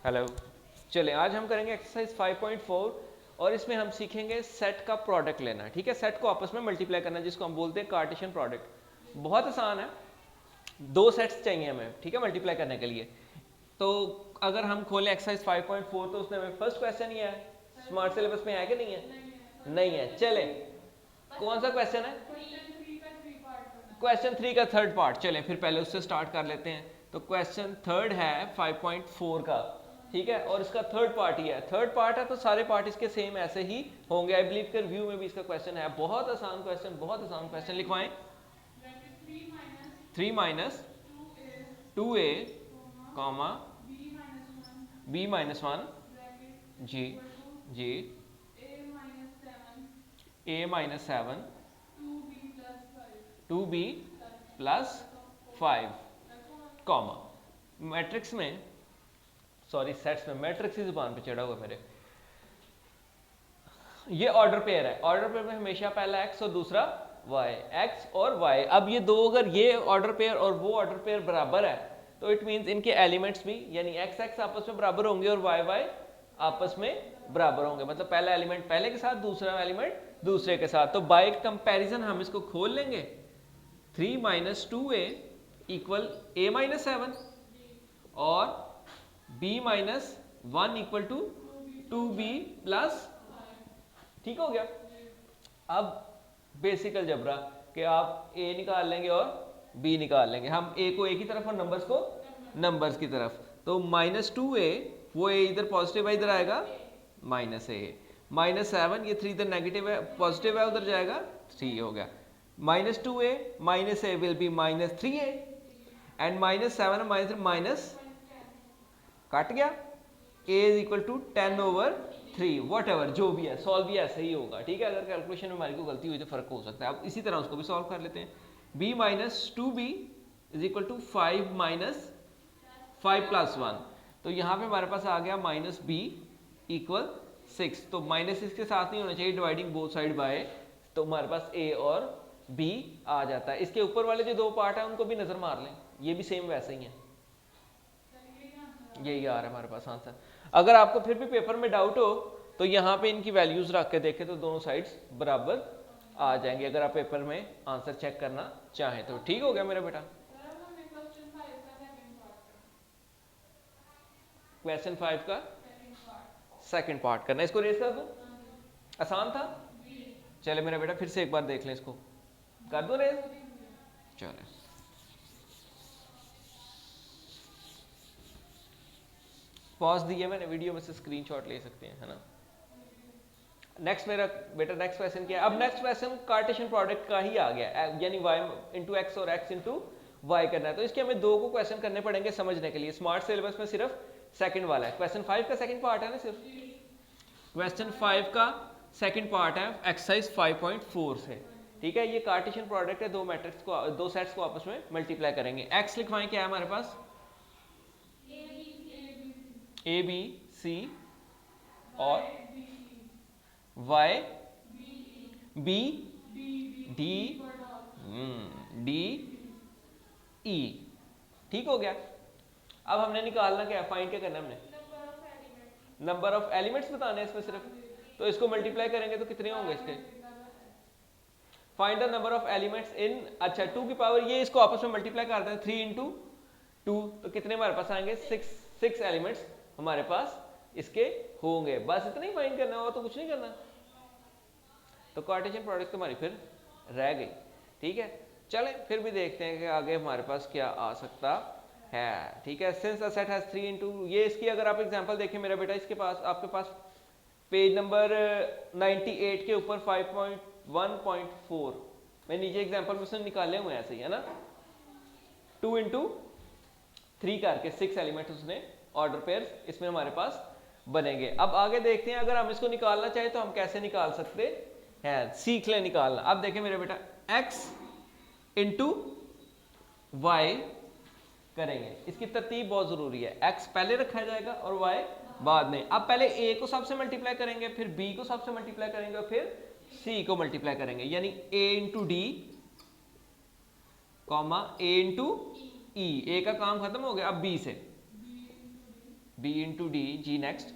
Hello, चले आज हम करेंगे एक्सरसाइज 5.4 और इसमें हम सीखेंगे सेट का प्रोडक्ट लेना। ठीक है, सेट को आपस में मल्टीप्लाई करना जिसको हम बोलते हैं कार्टेशियन प्रोडक्ट। बहुत आसान है, दो सेट्स चाहिए हमें, ठीक है, मल्टीप्लाई करने के लिए। तो अगर हम खोलें एक्सरसाइज 5.4 तो उसमें हमें फर्स्ट क्वेश्चन ही है, स्मार्ट सिलेबस में है कि नहीं है? नहीं है। चले कौन सा क्वेश्चन है? क्वेश्चन 3 का थर्ड पार्ट। चले फिर पहले उससे स्टार्ट कर लेते हैं। तो क्वेश्चन थर्ड है 5.4 का, ठीक है, और इसका थर्ड पार्ट ही है। थर्ड पार्ट है तो सारे पार्ट इसके सेम ऐसे ही होंगे। आई बिलीव कर व्यू में भी इसका क्वेश्चन है। बहुत आसान क्वेश्चन, बहुत आसान क्वेश्चन। लिखवाएं 3 minus 2a comma b minus 1 जी जी a minus 7 2b plus 5 comma matrix में, सॉरी सेट्स में, मैट्रिक्स की जुबान पे चढ़ा हुआ मेरे। ये ऑर्डर पेयर है। ऑर्डर पेयर में हमेशा पहला x और दूसरा y, x और y। अब ये दो, अगर ये ऑर्डर पेयर और वो ऑर्डर पेयर बराबर है तो इट मींस इनके एलिमेंट्स भी, यानी x x आपस में बराबर होंगे और y y आपस में बराबर होंगे। मतलब पहला एलिमेंट पहले के साथ, दूसरा एलिमेंट दूसरे के साथ। तो बाय कंपैरिजन हम इसको खोल लेंगे। 3 minus 2a equal a minus 7 और b minus 1 equal to 2b plus, ठीक हो गया। अब बेसिक अलजेब्रा कि आप a निकाल लेंगे और b निकाल लेंगे। हम a को a की तरफ और नंबर्स को नंबर्स की तरफ। तो माइनस 2a, वो a इधर पॉजिटिव है, इधर आएगा माइनस a। माइनस 7, ये 3 इधर नेगेटिव है, पॉजिटिव है, उधर जाएगा 3 हो गया। Minus 2a minus a will be minus 3a and minus 7 minus minus cut गया। a is equal to 10 over 3, whatever, जो भी है, सॉल्व भी ऐसे ही होगा। ठीक है, अगर कैलकुलेशन में हमारी को गलती हुई तो फर्क हो सकता है। अब इसी तरह उसको भी सॉल्व कर लेते हैं। b minus 2b is equal to 5 minus 5 plus 1। तो यहाँ पे हमारे पास आ गया माइनस b इक्वल 6। तो माइनस इसके साथ नहीं होना चाहिए, डिवाइडिंग बोथ साइड बाय, तो हमारे पास a और b आ जाता है। इसके ऊपर वाले जो दो पार्ट है उनको भी नजर मार लें, ये भी सेम वैसे ही है। यही आ रहा है हमारे पास आंसर। अगर आपको फिर भी पेपर में डाउट हो तो यहाँ पे इनकी वैल्यूज रख के देखें तो दोनों साइड्स बराबर आ जाएंगे, अगर आप पेपर में आंसर चेक करना चाहें तो। ठीक हो गया मेरा बेटा। क्वेश्चन 5 का सेकंड पार्ट करना, इसको रेस कर दूं? आसान था। चले मेरा बेटा फिर से एक बार देख लें, इसको कर दो रेस। चले पॉज दिया मैंने, वीडियो में से स्क्रीनशॉट ले सकते हैं, है ना। नेक्स्ट मेरा बेटा नेक्स्ट क्वेश्चन क्या है? अब नेक्स्ट क्वेश्चन कार्टेशियन प्रोडक्ट का ही आ गया, यानी y इंटू एक्स और x इंटू वाई करना है। तो इसके हमें दो को क्वेश्चन करने पड़ेंगे समझने के लिए। स्मार्ट सिलेबस में सिर्फ सेकंड वाला है। क्वेश्चन 5 का सेकंड पार्ट है ना सिर्फ। क्वेश्चन 5 का सेकंड पार्ट है एक्सरसाइज 5.4 से। ठीक है, ये कार्टेशियन प्रोडक्ट है, दो मैट्रिक्स को, दो सेट्स को आपस में मल्टीप्लाई करेंगे। x लिखवाएं, क्या है हमारे पास? a b c और y b d d e। ठीक हो गया। अब हमने निकालना क्या है, फाइंड क्या करना है हमने? नंबर ऑफ एलिमेंट्स बताने हैं इसमें सिर्फ। तो इसको मल्टीप्लाई करेंगे तो कितने होंगे इसके? Find the number of elements in, अच्छा 2 की पावर, ये इसको आपस में मल्टीप्लाई करते हैं 3 इंटू 2, तो कितने हमारे पास आएंगे? 6 एलिमेंट्स हमारे पास इसके होंगे। बस इतना ही फाइंड करना होगा, तो कुछ नहीं करना। तो कार्टेशियन प्रोडक्ट हमारी फिर रह गई। ठीक है, चले फिर भी देखते हैं कि आगे हमारे पास क्या आ सकता है। ठीक है, since the set has 3 into, ये इसकी अगर आप एग्जांपल देखें मेरा बेटा, इसके पास आपके पास पेज नंबर 98 के ऊपर 5.1.4 मैं नीचे एग्जांपल में से निकाले हुए हैं ऐसे ही, है ना। 2 इंटू 3 करके 6 एलिमेंट उसने ऑर्डर पेयर्स इसमें हमारे पास बनेंगे। अब आगे देखते हैं, अगर हम इसको निकालना चाहें तो हम कैसे निकाल सकते हैं, सीख लें निकालना। अब देखें मेरे बेटा, x इंटू वाई करेंगे, इसकी तरतीब बहुत जरूरी है। x पहले रखा जाएगा और y बाद में। अब पहले a को सबसे मल्टीप्लाई करेंगे, फिर b को सबसे मल्टीप्लाई करेंगे और फिर c को मल्टीप्लाई करेंगे, यानी a into D comma a into E. A का काम खत्म हो गया। अब b से बी इंटू डी, जी नेक्स्ट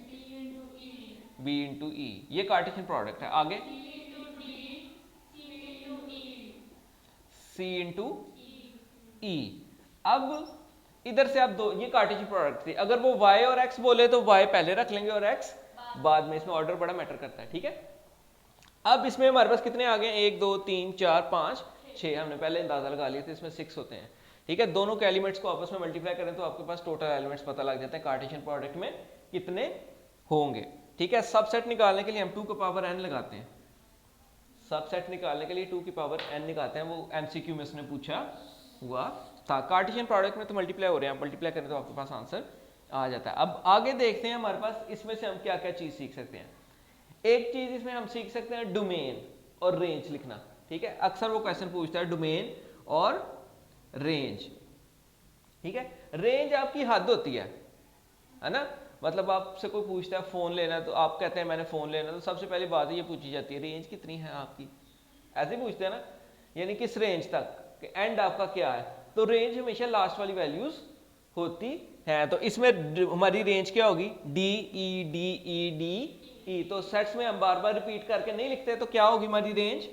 बी इंटू ई, ये कार्टेशियन प्रोडक्ट है। आगे सी इंटू ई। अब इधर से आप दो, ये कार्टेशियन प्रोडक्ट थी, अगर वो y और x बोले तो y पहले रख लेंगे और x बाद में, इसमें ऑर्डर बड़ा मैटर करता है, ठीक है। अब इसमें हमारे पास कितने आ गए, 1 2 3 4 5 6, हमने पहले अंदाजा लगा लिया था, इसमें 6 होते हैं, ठीक है। दोनों के एलिमेंट्स को आपस में मल्टीप्लाई करें तो आपके पास टोटल एलिमेंट्स पता लग जाते हैं कार्टेशियन प्रोडक्ट में कितने होंगे, ठीक है। सबसेट निकालने के लिए हम 2 की पावर n लगाते हैं, सबसेट निकालने के लिए 2 की पावर n निकालते हैं, वो एमसीक्यू में उसने पूछा हुआ था। कार्टेशियन प्रोडक्ट में तो मल्टीप्लाई हो रहे हैं, मल्टीप्लाई करें तो आपके पास आंसर आ जाता है। अब आगे देखते हैं हमारे पास इसमें से हम क्या क्या चीज सीख सकते हैं। एक चीज इसमें हम सीख सकते हैं डोमेन और रेंज लिखना, ठीक है। अक्सर वो क्वेश्चन पूछता है डोमेन और रेंज, ठीक है। रेंज आपकी हद होती है ना, मतलब आपसे कोई पूछता है फोन लेना तो आप कहते हैं मैंने फोन लेना, तो सबसे पहली बात ये पूछी जाती है रेंज कितनी है आपकी, ऐसे पूछते हैं ना, यानी किस रेंज तक, एंड आपका क्या है। तो रेंज हमेशा लास्ट वाली वैल्यूज होती है, तो इसमें हमारी रेंज क्या होगी, D E D E D E. तो सेट्स में हम बार बार रिपीट करके नहीं लिखते, तो क्या होगी हमारी रेंज,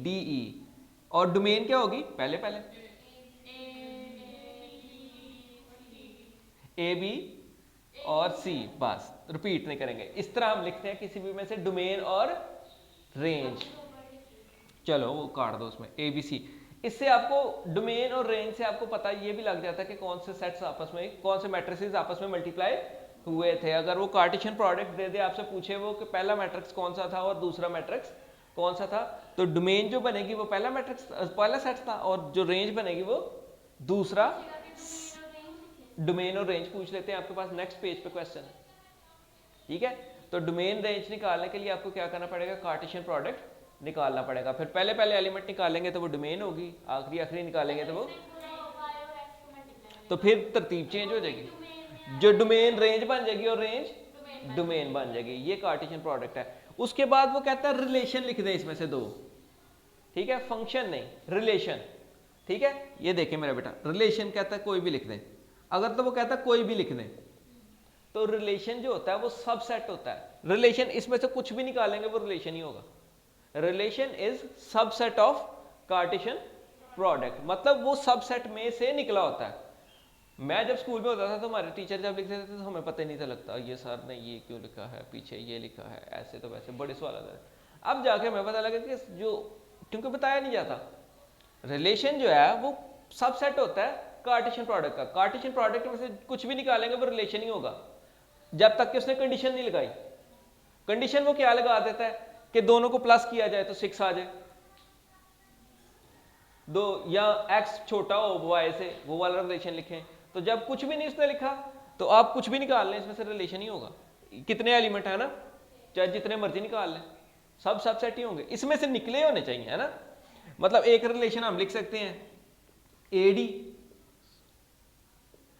डी ई। और डोमेन क्या होगी, पहले पहले ए बी और सी, बस रिपीट नहीं करेंगे। इस तरह हम लिखते हैं किसी भी में से डोमेन और रेंज। चलो वो काट दो उसमें ए बी सी। इससे आपको डोमेन और रेंज से आपको पता ये भी लग जाता है कि कौन से सेट्स आपस में, कौन से मैट्रिसेस आपस में मल्टीप्लाई हुए थे। अगर वो कार्टेशियन प्रोडक्ट दे दे आपसे, पूछे वो कि पहला मैट्रिक्स कौन सा था और दूसरा मैट्रिक्स कौन सा था, तो डोमेन जो बनेगी वो पहला मैट्रिक्स, पहला सेट था, और जो रेंज बनेगी वो दूसरा। डोमेन और रेंज पूछ लेते हैं, आपके पास नेक्स्ट पेज पे क्वेश्चन है, ठीक है। तो डोमेन रेंज निकालने के लिए आपको क्या करना पड़ेगा, कार्टेशियन प्रोडक्ट निकालना पड़ेगा। फिर पहले पहले एलिमेंट निकालेंगे तो वो डोमेन होगी, आखिरी आखिरी निकालेंगे तो वो, तो फिर तरतीब चेंज हो जाएगी, जो डोमेन रेंज बन जाएगी और रेंज डोमेन बन जाएगी। ये कार्टेशियन प्रोडक्ट है। उसके बाद वो कहता है रिलेशन लिख दें इसमें से दो, ठीक है, फंक्शन नहीं रिलेशन, ठीक है। ये देखें मेरा बेटा, रिलेशन कहता है कोई भी लिख दें, अगर तो वो कहता है कोई भी लिख दें, तो रिलेशन जो होता है वो सबसेट होता है। रिलेशन इसमें से कुछ भी निकालेंगे वो रिलेशन ही होगा। Relation is subset of Cartesian product, मतलब वो सबसेट में से निकला होता है। मैं जब स्कूल में होता था तो हमारे टीचर जब लिखते थे तो हमें पता ही नहीं था लगता, ये सर ने ये क्यों लिखा है, पीछे ये लिखा है, ऐसे तो वैसे बड़े सवाल आते हैं। अब जाके हमें पता लगा कि जो, क्योंकि बताया नहीं जाता, रिलेशन जो है वो सबसेट होता है कार्टेशियन प्रोडक्ट का। कार्टेशियन प्रोडक्ट में से कुछ भी निकालेंगे वो रिलेशन ही होगा, जब तक कि उसने कंडीशन नहीं लगाई। कंडीशन वो क्या लगा देता है कि दोनों को प्लस किया जाए तो 6 आ जाए, दो या x छोटा हो y से, वो वाला रिलेशन लिखें। तो जब कुछ भी नहीं उसने लिखा तो आप कुछ भी निकाल लें, इसमें से रिलेशन ही होगा। कितने एलिमेंट है ना, चाहे जितने मर्जी निकाल लें, सब सबसेट ही होंगे, इसमें से निकले होने चाहिए, है ना। मतलब एक रिलेशन हम लिख सकते हैं AD,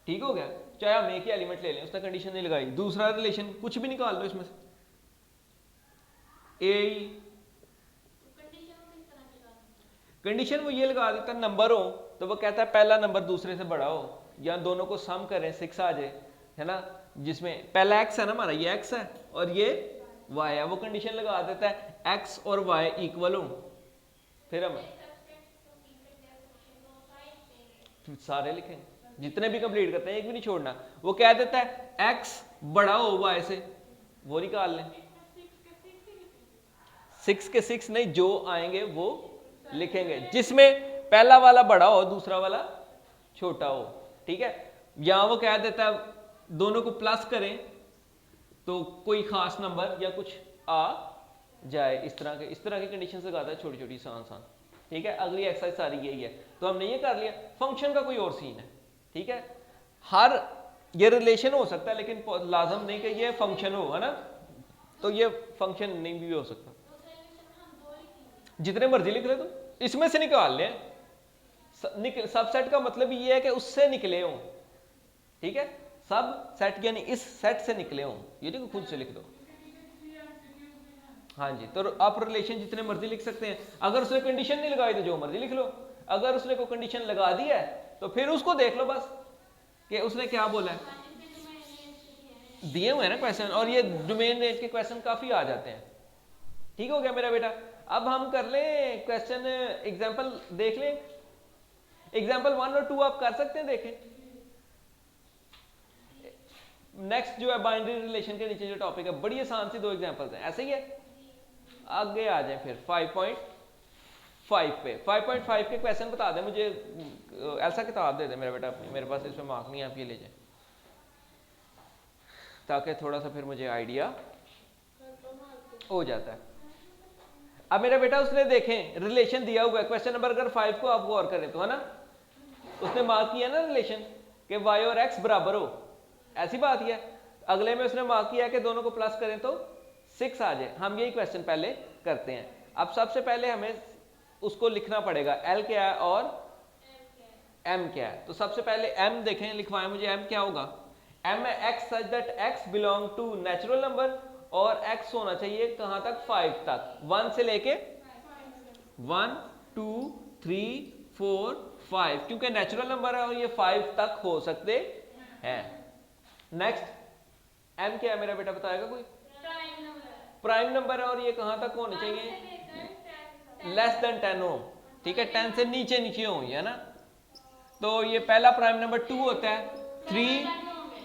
ठीक हो गया, चाहे हम एक ही एलिमेंट ले लें, उसने कंडीशन नहीं लगाई। दूसरा रिलेशन कुछ भी निकाल लो इसमें से, AE, कंडीशन वो ये लगा देता है नंबर हो तो वो कहता है पहला नंबर दूसरे से बड़ा हो, या दोनों को सम करें 6 आ जाए, है ना, जिसमें पहला x है ना हमारा, ये x है और ये y है, वो कंडीशन लगा देता है x और y इक्वल हो। फिर हम सारे लिखेंगे, जितने भी कंप्लीट करते हैं एक भी नहीं छोड़ना। वो कह देता है x बड़ा हो y से, वो निकाल लें। 6 के 6 नहीं, जो आएंगे वो लिखेंगे, जिसमें पहला वाला बड़ा हो दूसरा वाला छोटा हो, ठीक है। यहां वो कह देता है दोनों को प्लस करें तो कोई खास नंबर या कुछ आ जाए, इस तरह की कंडीशन से लगाता है, छोटी छोटी आसान, ठीक है। अगली एक्सरसाइज सारी यही है। तो हमने ये कर लिया, फंक्शन का कोई और सीन है, ठीक है। हर ये रिलेशन हो सकता है लेकिन लाजम नहीं कि ये फंक्शन हो, है ना, तो ये फंक्शन नहीं भी हो सकता, जितने मर्जी लिख ले तो इसमें से निकाल लें। सबसेट का मतलब ये है कि उससे निकले हों, ठीक है, सब सेट यानी इस सेट से निकले हों, ये देखो खुद से लिख दो। हाँ जी, तो आप रिलेशन जितने मर्जी लिख सकते हैं। अगर उसने कंडीशन नहीं लगाई तो जो मर्जी लिख लो, अगर उसने कोई कंडीशन लगा दी है तो फिर उसको देख लो बस कि उसने क्या बोला है। दिए हुए हैं ना क्वेश्चन, और ये डोमेन रेंज के क्वेश्चन काफी आ जाते हैं। ठीक हो गया मेरा बेटा। अब हम कर लें क्वेश्चन एग्जांपल देख लें। एग्जांपल 1 और 2 आप कर सकते हैं, देखें। नेक्स्ट जो है बाइनरी रिलेशन के नीचे जो टॉपिक है, बड़ी आसान सी 2 एग्जांपल्स हैं, ऐसे ही है। आगे आ जाए फिर 5.5 पे। 5.5 के क्वेश्चन बता दें मुझे, ऐसा किताब दे दे मेरा बेटा, मेरे पास इसमें मार्क नहीं है, आप ये ले जाए, ताकि थोड़ा सा फिर मुझे आइडिया हो जाता है। अब मेरा बेटा उसने देखें रिलेशन दिया हुआ है, क्वेश्चन नंबर अगर 5 को आप गौर करें तो, है ना, उसने मार्क किया ना रिलेशन कि y और x बराबर हो, ऐसी बात ही है। अगले में उसने मार्क किया कि दोनों को प्लस करें तो 6 आ जाए। हम यही क्वेश्चन पहले करते हैं। अब सबसे पहले हमें उसको लिखना पड़ेगा, l क्या है और m क्या है। तो सबसे पहले m देखें, लिखवाएं मुझे, m क्या होगा। m है x such that x belong to natural number, और x होना चाहिए कहां तक, 5 तक, 1 से लेके 1 2 3 4 5, क्योंकि नेचुरल नंबर है और ये 5 तक हो सकते हैं। नेक्स्ट m क्या है मेरा बेटा, बताएगा कोई। प्राइम नंबर है और ये कहां तक होने चाहिए, लेस देन 10 हो। ठीक है, 10 से नीचे नीचे हो, है ना। तो ये पहला प्राइम नंबर 2 होता है, 3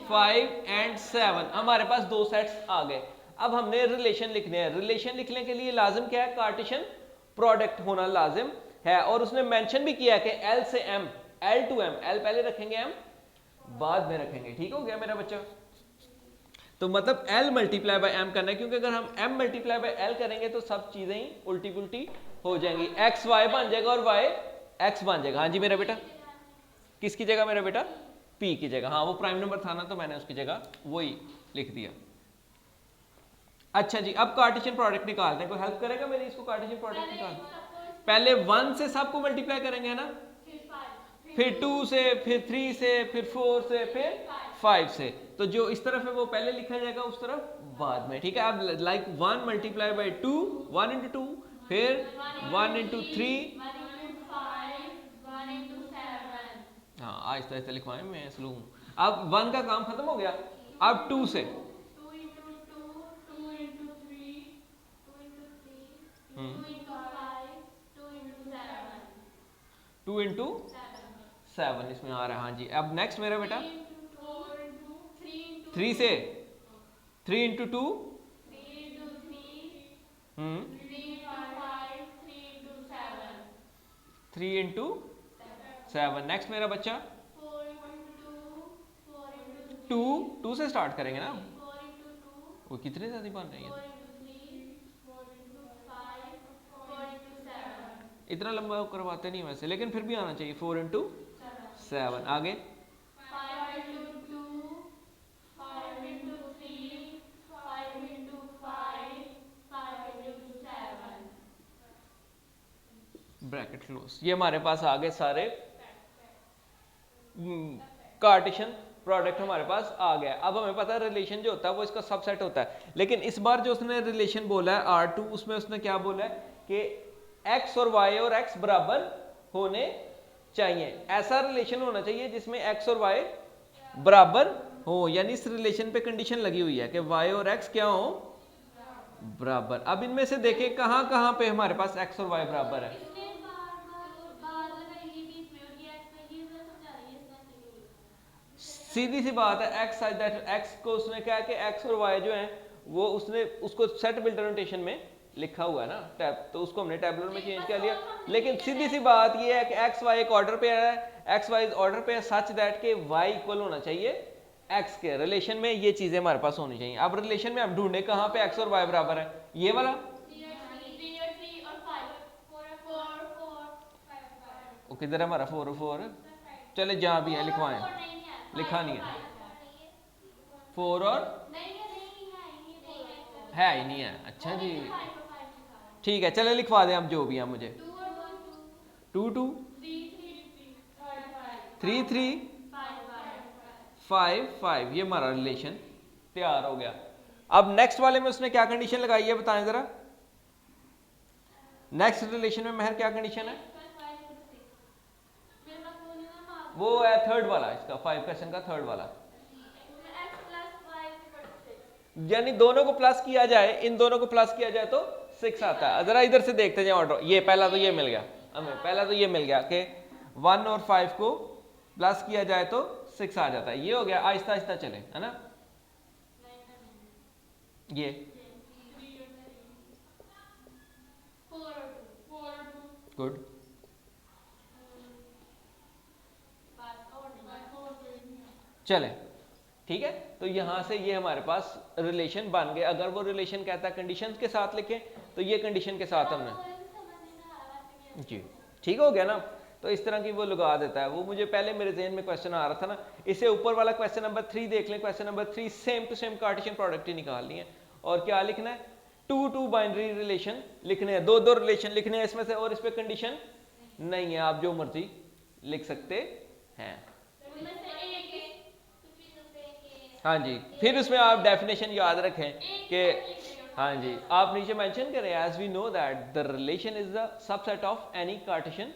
5 एंड 7। हमारे पास 2 सेट्स आ गए। अब हमने रिलेशन लिखने हैं। रिलेशन लिखने के लिए लाजिम क्या है, कार्टेशियन प्रोडक्ट होना लाजिम है। और उसने मेंशन भी किया कि L से M, L to M, L पहले रखेंगे, M बाद में रखेंगे। ठीक हो गया मेरा बच्चा। तो मतलब L मल्टीप्लाई बाय M करना है, क्योंकि अगर हम M मल्टीप्लाई बाय L करेंगे तो सब चीजें ही उल्टी पुल्टी हो जाएंगी। X Y बन जाएगा और Y X बन जाएगा। हाँ जी मेरा बेटा, किसकी जगह मेरा बेटा, P की जगह। हाँ वो प्राइम नंबर था ना, तो मैंने उसकी जगह वही लिख दिया। अच्छा जी, अब कार्टेशियन प्रोडक्ट निकालते हैं। कोई हेल्प करेगा मेरी, इसको कार्टेशियन प्रोडक्ट निकाल। पहले 1 से सबको मल्टीप्लाई करेंगे, है ना, फिर 2 से, फिर 3 से, फिर 4 से, फिर 5 से। तो जो इस तरफ है वो पहले लिखा जाएगा, उस तरफ बाद में। ठीक है, अब लाइक 1 मल्टीप्लाई बाई 2, 1 इंटू 2, फिर 1 इंटू 3। हाँ आहिस्ता आहिस्ता लिखवाएं, मैं स्लो हूँ। अब 1 का काम खत्म हो गया, अब 2 से 2 इंटू 7 इसमें आ रहा है। हाँ जी, अब नेक्स्ट मेरा बेटा 3 से 3 इंटू 2, 3 इंटू 7। नेक्स्ट मेरा बच्चा 2 से स्टार्ट करेंगे ना, वो कितने ज्यादा बन रही है, इतना लंबा करवाते नहीं वैसे, लेकिन फिर भी आना चाहिए। 4 इंटू 7, आगे 5 into 2, 5 into 3, 5 into 5, 5 into 7, bracket close. ये हमारे पास आ गए सारे कार्टेशियन प्रोडक्ट हमारे पास आ गया। अब हमें पता है रिलेशन जो होता है वो इसका सबसेट होता है। लेकिन इस बार जो उसने रिलेशन बोला है R2, उसमें उसने क्या बोला है कि x और y और x बराबर होने चाहिए। ऐसा रिलेशन होना चाहिए जिसमें x और y बराबर हो, यानी इस रिलेशन पे कंडीशन लगी हुई है कि y और x क्या हो, बराबर। अब इनमें से देखें कहां कहां पे हमारे पास x और y बराबर है। सीधी सी बात है, x सच दैट x को उसने क्या है कि x और y जो है वो उसने उसको सेट बिल्डर नोटेशन में लिखा हुआ है ना, टैब, तो उसको हमने टैबलर में चेंज कर लिया। लेकिन सीधी सी बात ये है कि एक्स वाई एक ऑर्डर पे है, एक्स वाई ऑर्डर पे है सच दैट के वाई इक्वल होना चाहिए एक्स के। रिलेशन में ये चीजें हमारे पास होनी चाहिए। अब रिलेशन में हम ढूंढे कहां पे एक्स और वाई बराबर है, ये वाला वो किधर है हमारा 4 और 4, चले जहां भी है लिखवाएं, लिखा नहीं है 4 और है ही नहीं है। अच्छा जी ठीक है, चले लिखवा दें अब जो भी है मुझे। 2 2 3 3 5 5, ये हमारा रिलेशन तैयार हो गया। अब नेक्स्ट वाले में उसने क्या कंडीशन लगाई है बताएं जरा। नेक्स्ट रिलेशन में महर क्या कंडीशन है, वो है थर्ड वाला, इसका 5 क्वेश्चन का थर्ड वाला। यानी दोनों को प्लस किया जाए, इन दोनों को प्लस किया जाए तो 6 आता है। जरा इधर से देखते जाए ऑर्डर, ये पहला तो ये मिल गया हमें, पहला तो ये मिल गया कि 1 और 5 को प्लस किया जाए तो 6 आ जाता है, ये हो गया। आहिस्ता आहिस्ता चले, है ना। ये गुड, चले ठीक है। तो यहां से ये हमारे पास रिलेशन बन गए। अगर वो रिलेशन कहता है कंडीशंस के साथ लिखें तो ये कंडीशन के साथ हमने जी ठीक हो गया ना। तो इस तरह की वो लगा देता है। वो मुझे पहले मेरे जहन में क्वेश्चन आ रहा था ना, इसे ऊपर वाला क्वेश्चन नंबर 3 देख लें। Question number 3 same to same Cartesian product ही निकालनी है और क्या लिखना है, 2 बाइनरी रिलेशन लिखने हैं, 2 रिलेशन लिखने हैं इसमें से, और इस पर कंडीशन नहीं है, आप जो मर्जी लिख सकते हैं। हाँ जी, फिर उसमें आप डेफिनेशन याद रखें कि हाँ जी, आप नीचे मेंशन करें as we know that the relation is the subset of any Cartesian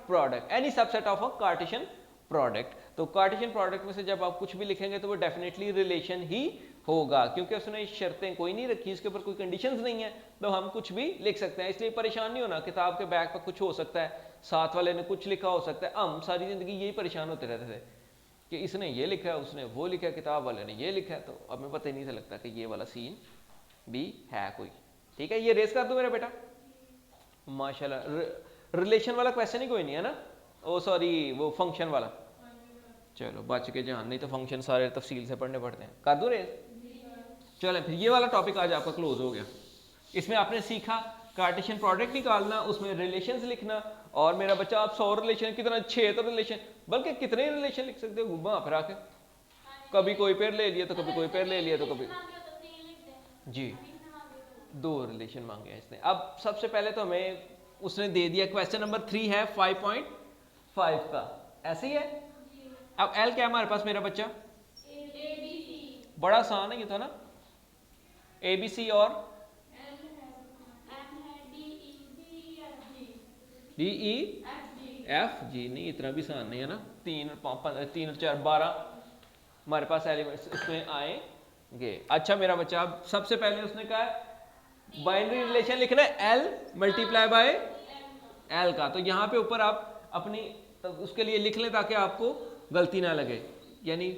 product, any subset of a Cartesian product. तो कार्टेशियन प्रोडक्ट में से जब आप कुछ भी लिखेंगे तो वो डेफिनेटली रिलेशन ही होगा, क्योंकि उसने शर्तें कोई नहीं रखी, इसके ऊपर कोई कंडीशंस नहीं है, तो हम कुछ भी लिख सकते हैं। इसलिए परेशान नहीं होना, किताब के बैक पर कुछ हो सकता है, साथ वाले ने कुछ लिखा हो सकता है। हम सारी जिंदगी यही परेशान होते रहते थे कि इसने ये लिखा है, उसने वो लिखा है, किताब वाले ने ये लिखा है, तो हमें पता ही नहीं था लगता कि ये वाला सीन भी है कोई। ठीक है, ये रेस कर दो मेरा बेटा, माशाल्लाह। रिलेशन वाला क्वेश्चन ही कोई नहीं है ना, ओ सॉरी वो फंक्शन वाला, चलो बच के जान, नहीं तो फंक्शन सारे तफसील से पढ़ने पड़ते हैं। कर दो रेस, चलो फिर ये वाला टॉपिक आज आपका क्लोज हो गया। इसमें आपने सीखा कार्टेशियन प्रोडक्ट निकालना, उसमें रिलेशंस लिखना, और मेरा बच्चा आप 100 रिलेशन कितना 6 तो रिलेशन, बल्कि कितने रिलेशन लिख सकते हो घुमा फिरा के, कभी कोई पेयर ले लिया तो कभी कोई पेयर ले लिया तो कभी जी 2 रिलेशन मांगे इसने। अब सबसे पहले तो हमें उसने दे दिया, क्वेश्चन नंबर 3 है 5.5 का, ऐसे ही है। अब एल क्या है हमारे पास मेरा बच्चा, बड़ा आसान है ये तो ना, ABC और DEFG, नहीं इतना भी आसान नहीं है ना, 3 और 4 12 हमारे पास एलिमेंट्स इसमें आएंगे। अच्छा मेरा बच्चा, अब सबसे पहले उसने कहा बाइनरी रिलेशन लिखना है L मल्टीप्लाई बाय L का, तो यहाँ पे ऊपर आप अपनी तो उसके लिए लिख लें ताकि आपको गलती ना लगे, यानी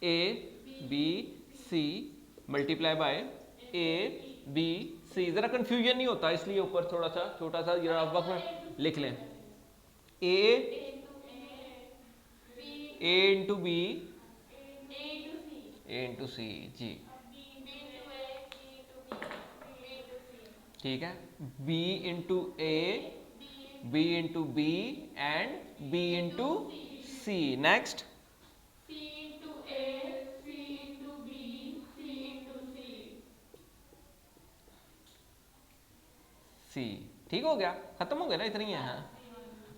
ABC मल्टीप्लाई बाय ABC, जरा कंफ्यूजन नहीं होता इसलिए ऊपर थोड़ा सा छोटा सा वक्त में लिख लें, A into B A into C जी, ठीक है, B into A B into B and B into C, next C, ठीक हो गया, खत्म हो गया ना, इतनी है। हाँ,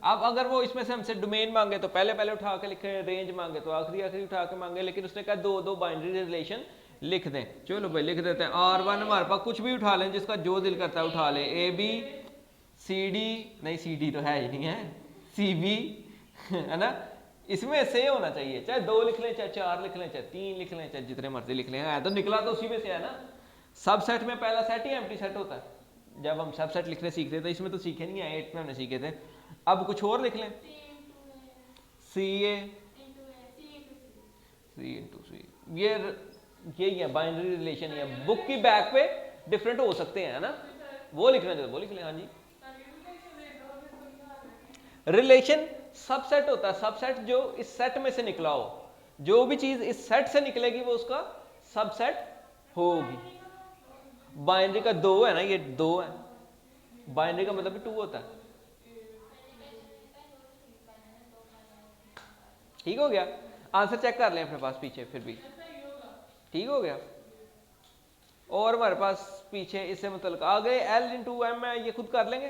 अब अगर वो इसमें से हमसे डोमेन मांगे तो पहले पहले उठा के लिखे, रेंज मांगे तो आखिरी आखिरी उठा के मांगे, लेकिन उसने कहा 2 बाइनरी रिलेशन लिख दें। चलो भाई लिख देते हैं, R1 हमारे पास कुछ भी उठा लें, जिसका जो दिल करता है उठा लें, AB CD, नहीं CD तो है ही नहीं है, CB है ना, इसमें से होना चाहिए, चाहे 2 लिख लें, चाहे 4 लिख लें, चाहे 3 लिख लें, चाहे जितने मर्जी लिख लें, है तो निकला तो उसी में से है ना। सब सेट में पहला सेट ही एम्प्टी सेट होता है, जब हम सब सेट लिखने सीखते थे, इसमें तो सीखे नहीं है, 8 में हमने सीखे थे। अब कुछ और लिख लें, CA C इंटू C, यही है बाइनरी रिलेशन, है बुक की बैक पे डिफरेंट हो सकते हैं ना, वो लिखना चाहिए वो लिख लें। हाँ जी, रिलेशन सबसेट होता है, सबसेट जो इस सेट में से निकला हो, जो भी चीज इस सेट से निकलेगी वो उसका सबसेट होगी। बाइनरी का 2 है ना, ये 2 है, बाइनरी का मतलब 2 होता है। ठीक हो गया, आंसर चेक कर लें अपने पास पीछे, फिर भी ठीक हो गया। और हमारे पास पीछे इससे मतलब आ गए L इंटू M है, ये खुद कर लेंगे।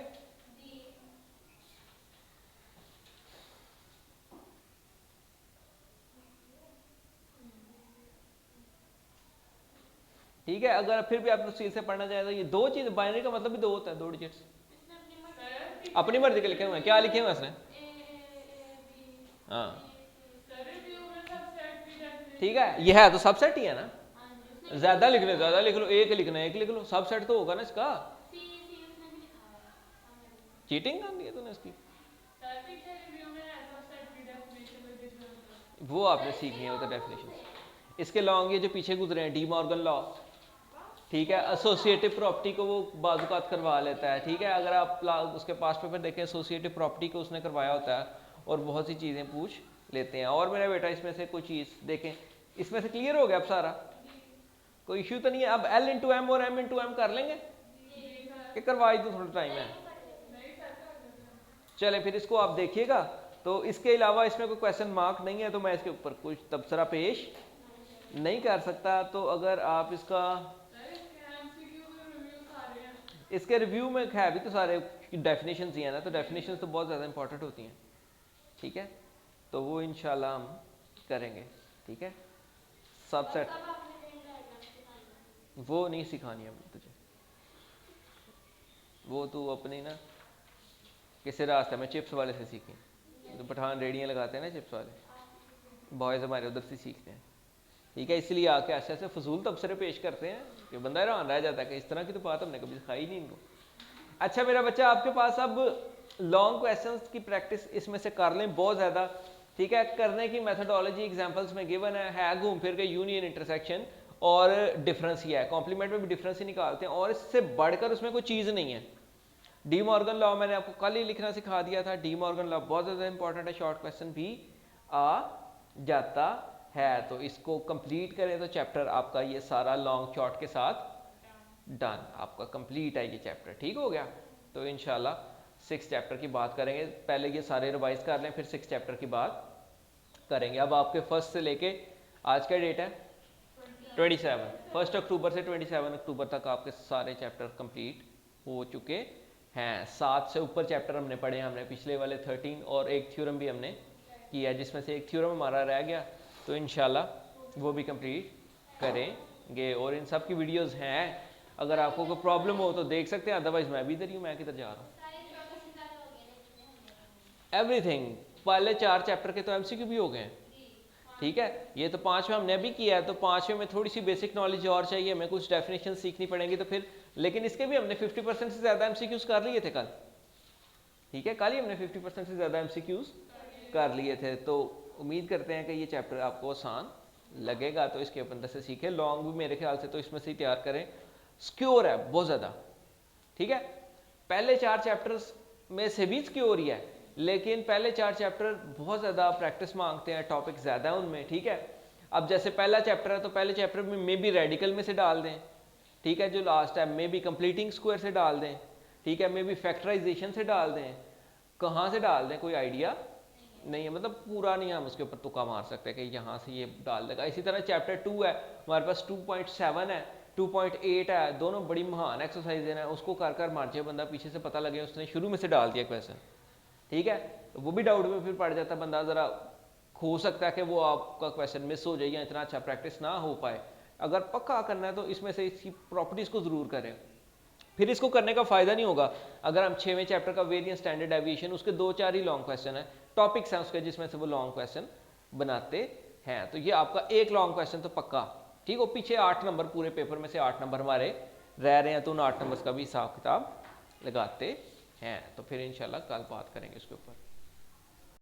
ठीक है, अगर फिर भी आप तफसील से पढ़ना चाहें तो ये 2 चीज, बाइनरी का मतलब भी 2 होता है, 2 डिजिट्स अपनी मर्जी के लिखे हुए हैं। क्या लिखे हुए हैं इसने, हाँ ठीक है, ये है तो सबसेट ही है ना, ज्यादा लिख लो, ज्यादा लिख लो, एक लिखना है, एक लिख लो, सब सेट तो होगा ना इसका। चीटिंग करनी है तूने इसकी, वो आपने सीखनी है वो तो डेफिनेशन। इसके लॉन्ग ये जो पीछे गुजरे हैं, डी मॉर्गन लॉ, ठीक है, एसोसिएटिव प्रॉपर्टी को वो बाजुकात करवा लेता है, ठीक है। अगर आप उसके पास पेपर देखें, एसोसिएटिव प्रॉपर्टी को उसने करवाया होता है और बहुत सी चीज़ें पूछ लेते हैं। और मेरा बेटा इसमें से कोई चीज़ देखें, इसमें से क्लियर हो गया अब सारा, कोई इश्यू तो नहीं है। अब L इंटू एम और M इंटू एम कर लेंगे कि करवाई तो थोड़ा टाइम है। चले फिर इसको आप देखिएगा। तो इसके अलावा इसमें कोई क्वेश्चन मार्क नहीं है तो मैं इसके ऊपर कुछ तबसरा पेश नहीं कर सकता। तो अगर आप इसके रिव्यू में है भी तो सारे डेफिनेशन ही है ना, तो डेफिनेशन तो बहुत ज़्यादा इंपॉर्टेंट होती हैं, ठीक है। तो वो इंशाल्लाह हम करेंगे, ठीक है। सबसेट वो नहीं सिखानी हमने तुझे, वो तू अपनी ना किसी रास्ते में चिप्स वाले से सीखी, तो पठान रेडियाँ लगाते हैं ना चिप्स वाले, बॉयज़ हमारे उधर से सीखते हैं, ठीक है। इसलिए आके ऐसे ऐसे फजूल तबसरे पेश करते हैं कि बंदा हैरान रह जाता है कि इस तरह की तो बात हमने कभी सिखाई नहीं इनको। अच्छा मेरा बच्चा, आपके पास अब लॉन्ग क्वेश्चंस की प्रैक्टिस इसमें से कर लें बहुत ज़्यादा, ठीक है। करने की मेथडोलॉजी एग्जांपल्स में गिवन है घूम फिर के यूनियन, इंटरसेक्शन और डिफरेंस ही है। कॉम्प्लीमेंट में भी डिफरेंस ही निकालते हैं और इससे बढ़कर उसमें कोई चीज़ नहीं है। डी मॉर्गन लॉ मैंने आपको कल ही लिखना सिखा दिया था। डी मॉर्गन लॉ बहुत ज़्यादा इंपॉर्टेंट है, शॉर्ट क्वेश्चन भी आ जाता है। तो इसको कंप्लीट करें तो चैप्टर आपका ये सारा लॉन्ग शॉर्ट के साथ डन, आपका कंप्लीट है ये चैप्टर, ठीक हो गया। तो इंशाल्लाह 6 चैप्टर की बात करेंगे। पहले ये सारे रिवाइज कर लें, फिर 6 चैप्टर की बात करेंगे। अब आपके फर्स्ट से लेके आज का डेट है 27, 1 अक्टूबर से 27 अक्टूबर तक आपके सारे चैप्टर कंप्लीट हो चुके हैं। 7 से ऊपर चैप्टर हमने पढ़े, हमने पिछले वाले 13 और एक थ्योरम भी हमने किया, जिसमें से एक थ्योरम हमारा रह गया, तो इंशाल्लाह वो भी कंप्लीट करेंगे। और इन सब की वीडियोस हैं, अगर आपको कोई प्रॉब्लम हो तो देख सकते हैं, अदरवाइज मैं भी इधर ही हूँ, मैं किधर जा रहा हूँ। एवरीथिंग, पहले 4 चैप्टर के तो MCQ भी हो गए हैं, ठीक है। ये तो 5वें हमने अभी किया है, तो 5वें में थोड़ी सी बेसिक नॉलेज और चाहिए हमें, कुछ डेफिनेशन सीखनी पड़ेंगी तो फिर, लेकिन इसके भी हमने 50% से ज़्यादा MCQs कर लिए थे कल, ठीक है। कल ही हमने 50% से ज़्यादा MCQs कर लिए थे। तो उम्मीद करते हैं कि ये चैप्टर आपको आसान लगेगा, तो इसके अंदर से सीखें। लॉन्ग भी मेरे ख्याल से तो इसमें से ही तैयार करें, सिक्योर है बहुत ज़्यादा, ठीक है। पहले 4 चैप्टर्स में से भी सिक्योर ही है, लेकिन पहले 4 चैप्टर बहुत ज़्यादा प्रैक्टिस मांगते हैं, टॉपिक ज़्यादा है उनमें, ठीक है। अब जैसे पहला चैप्टर है तो पहले चैप्टर में मे बी रेडिकल में से डाल दें, ठीक है। जो लास्ट है मे बी कंप्लीटिंग स्क्वायर से डाल दें, ठीक है। मे बी फैक्टराइजेशन से डाल दें, कहाँ से डाल दें कोई आइडिया नहीं है, मतलब पूरा नहीं हम उसके ऊपर तुक्का मार सकते कि यहाँ से ये डाल देगा। इसी तरह चैप्टर 2 है हमारे पास, 2.7 है, 2.8 है, दोनों बड़ी महान एक्सरसाइज है, उसको कर कर मार जाए बंदा, पीछे से पता लगे उसने शुरू में से डाल दिया क्वेश्चन, ठीक है। तो वो भी डाउट में फिर पड़ जाता है बंदा, ज़रा हो सकता है कि वो आपका क्वेश्चन मिस हो जाए या इतना अच्छा प्रैक्टिस ना हो पाए। अगर पक्का करना है तो इसमें से इसकी प्रॉपर्टीज़ को ज़रूर करें। फिर इसको करने का फ़ायदा नहीं होगा अगर हम 6वें चैप्टर का वेरिएंस, स्टैंडर्ड डेविएशन, उसके 2-4 ही लॉन्ग क्वेश्चन है, टॉपिक्स हैं उसके जिसमें से वो लॉन्ग क्वेश्चन बनाते हैं। तो ये आपका एक लॉन्ग क्वेश्चन तो पक्का, ठीक हो। पीछे 8 नंबर, पूरे पेपर में से 8 नंबर हमारे रह रहे हैं, तो उन 8 नंबर्स का भी हिसाब किताब लगाते हैं। तो फिर इंशाल्लाह कल बात करेंगे इसके ऊपर।